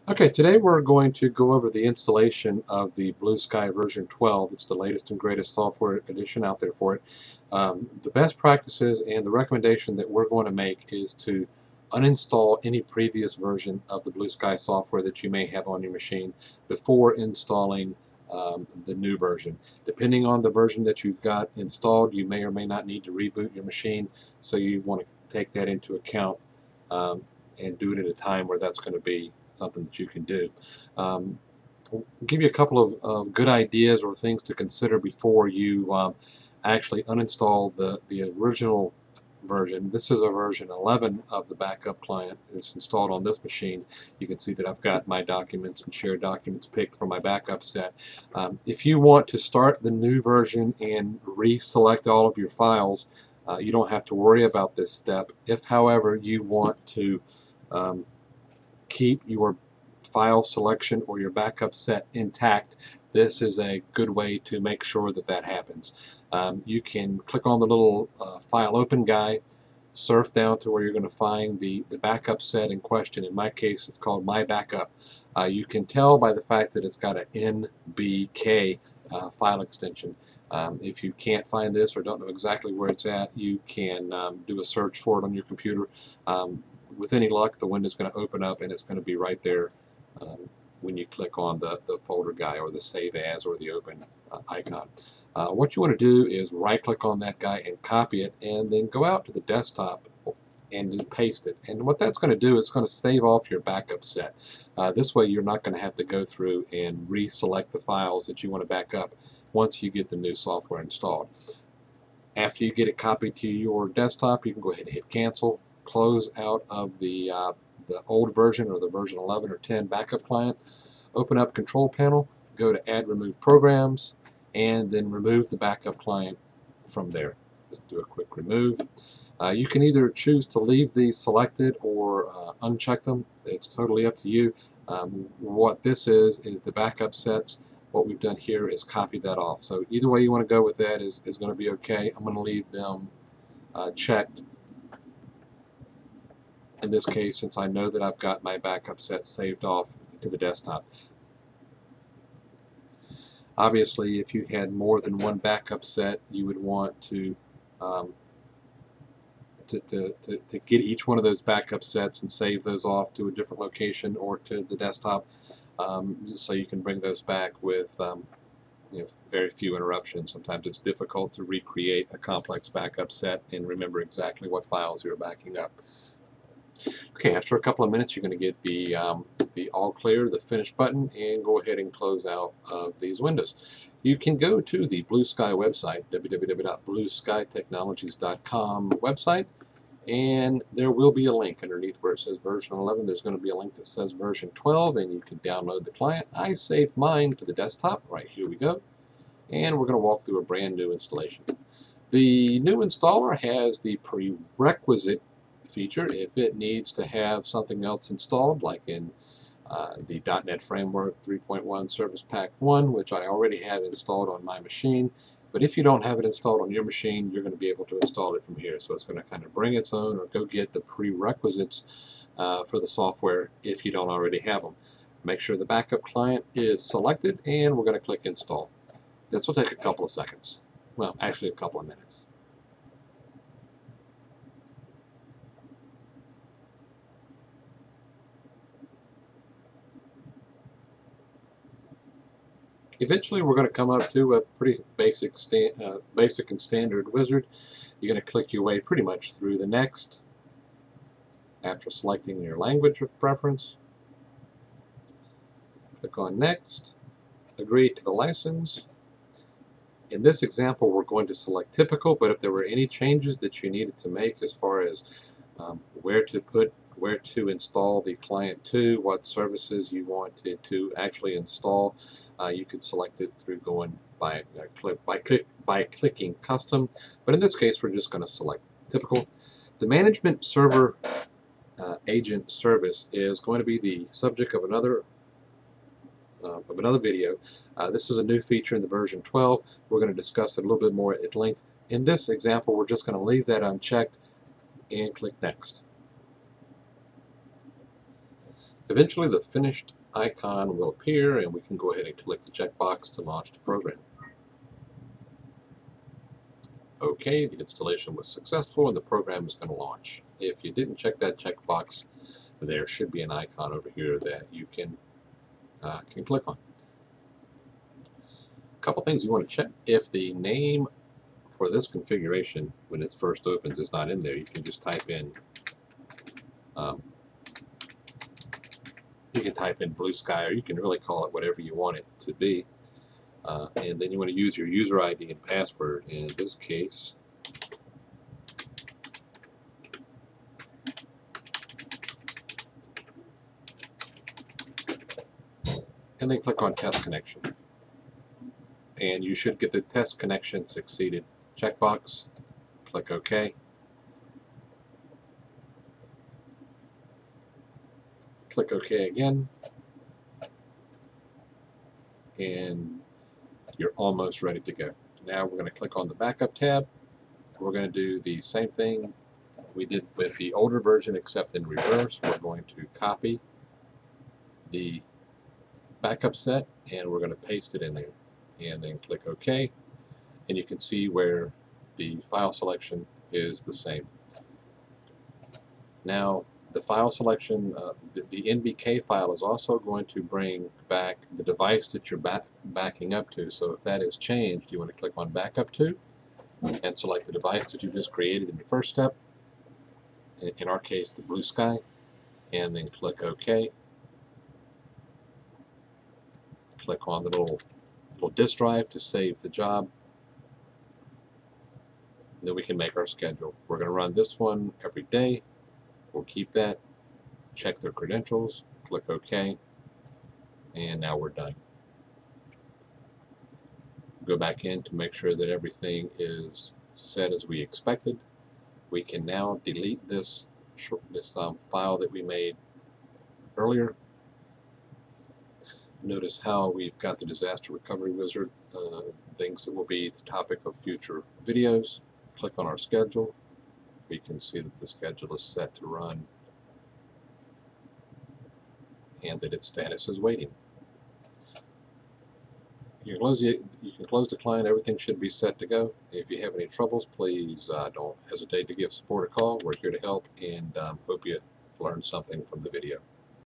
Okay, today we're going to go over the installation of the BlueSky version 12. It's the latest and greatest software edition out there for it. The best practices and the recommendation that we're going to make is to uninstall any previous version of the BlueSky software that you may have on your machine before installing the new version. Depending on the version that you've got installed, you may or may not need to reboot your machine, so you want to take that into account and do it at a time where that's going to be something that you can do. I'll give you a couple of good ideas or things to consider before you actually uninstall the original version. This is a version 11 of the backup client. It's installed on this machine. You can see that I've got my documents and shared documents picked from my backup set. If you want to start the new version and reselect all of your files, you don't have to worry about this step. If, however, you want to keep your file selection or your backup set intact, this is a good way to make sure that that happens. You can click on the little file open guy, surf down to where you're going to find the backup set in question. In my case, it's called My Backup. You can tell by the fact that it's got an NBK file extension. If you can't find this or don't know exactly where it's at, you can do a search for it on your computer. With any luck, the window's going to open up and it's going to be right there when you click on the folder guy or the save as or the open icon. What you want to do is right click on that guy and copy it, and then go out to the desktop and paste it. And what that's going to do is it's going to save off your backup set. This way you're not going to have to go through and reselect the files that you want to back up once you get the new software installed. After you get it copied to your desktop, you can go ahead and hit cancel, close out of the old version or the version 11 or 10 backup client, open up Control Panel, go to Add Remove Programs, and then remove the backup client from there. Just do a quick remove. You can either choose to leave these selected or uncheck them. It's totally up to you. What this is the backup sets. What we've done here is copy that off. So either way you want to go with that is going to be okay. I'm going to leave them checked in this case, since I know that I've got my backup set saved off to the desktop. Obviously, if you had more than one backup set, you would want to get each one of those backup sets and save those off to a different location or to the desktop, just so you can bring those back with very few interruptions. Sometimes it's difficult to recreate a complex backup set and remember exactly what files you're backing up. Okay, after a couple of minutes, you're going to get the all clear, the finish button, and go ahead and close out of these windows. You can go to the BlueSky website, www.blueskytechnologies.com website, and there will be a link underneath where it says version 11. There's going to be a link that says version 12, and you can download the client. I saved mine to the desktop. Right, here we go. And we're going to walk through a brand new installation. The new installer has the prerequisite feature if it needs to have something else installed, like in the .NET Framework 3.1 Service Pack 1, which I already have installed on my machine. But if you don't have it installed on your machine, you're going to be able to install it from here. So it's going to kind of bring its own or go get the prerequisites for the software if you don't already have them. Make sure the backup client is selected, and we're going to click Install. This will take a couple of seconds. Well, actually a couple of minutes. Eventually, we're going to come up to a pretty basic and standard wizard. You're going to click your way pretty much through the next. After selecting your language of preference, click on Next, agree to the license. In this example, we're going to select typical, but if there were any changes that you needed to make as far as where to install the client to, what services you wanted to actually install, you could select it through going by clicking custom. But in this case, we're just going to select typical. The management server agent service is going to be the subject of another video. This is a new feature in the version 12. We're going to discuss it a little bit more at length. In this example, we're just going to leave that unchecked and click Next. Eventually, the finished icon will appear, and we can go ahead and click the checkbox to launch the program. Okay, the installation was successful and the program is going to launch. If you didn't check that checkbox, there should be an icon over here that you can click on. A couple things you want to check. If the name for this configuration, when it first opens, is not in there, you can just type in BlueSky, or you can really call it whatever you want it to be. And then you want to use your user ID and password. In this case, and then click on Test Connection. And you should get the Test Connection Succeeded checkbox. Click OK. Click OK again. And you're almost ready to go. Now we're going to click on the Backup tab. We're going to do the same thing we did with the older version, except in reverse. We're going to copy the backup set and we're going to paste it in there, and then click OK, and you can see where the file selection is the same. Now the file selection, the NBK file is also going to bring back the device that you're backing up to. So if that is changed, you want to click on Backup To and select the device that you just created in the first step, in our case the BlueSky, and then click OK. Click on the little disk drive to save the job. And then we can make our schedule. We're going to run this one every day. We'll keep that. Check their credentials. Click OK. And now we're done. Go back in to make sure that everything is set as we expected. We can now delete this file that we made earlier. Notice how we've got the disaster recovery wizard, things that will be the topic of future videos. Click on our schedule. We can see that the schedule is set to run and that its status is waiting. You can close the client. Everything should be set to go. If you have any troubles, please don't hesitate to give support a call. We're here to help, and hope you learned something from the video.